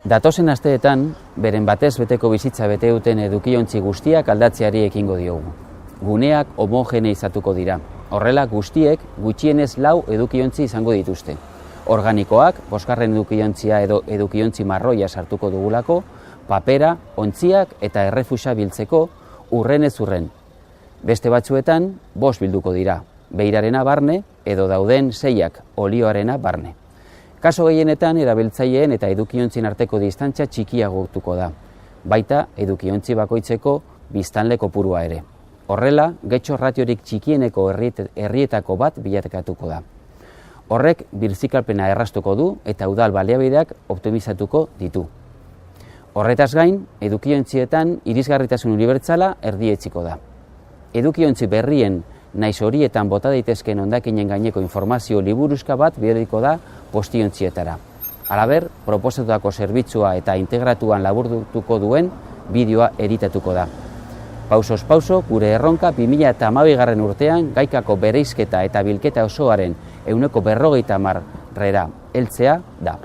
Datozen asteetan, beren batez beteko bizitza bete duten edukiontzi guztiak aldatzeari ekingo diogu. Guneak homogeneizatuko dira. Horrela guztiek gutxienez 4 edukiontzi izango dituzte. Organikoak, 5. edukiontzia edo edukiontzi marroia sartuko dugulako, papera, ontziak eta errefusa biltzeko urrenez urren. Beste batzuetan 5 bilduko dira, beirarena barne edo dauden 6ak olioarena barne. Kaso gehienetan erabiltzaileen eta edukiontzien arteko distantzia txikiagotuko da, baita edukiontzi bakoitzeko biztanle kopurua ere. Horrela, getxo ratiorik txikieneko herrietako bat bilakatuko da. Horrek birzikalpena erraztuko du eta udal baliabideak optimizatuko ditu. Horretaz gain, edukiontzietan irisgarritasun unibertsala erdietsiko da. Edukiontzi berrien naiz horietan bota daitezkeen hondakinen gaineko informazio liburuska bat bidaliko da postiontzietara. Halaber, proposatutako zerbitzua eta integratuan laburduko duen bideoa editatuko da. Pausoz pauso, gure erronka 2012. Urtean gaikako bereizketa eta bilketa osoaren 150%rera heltzea da.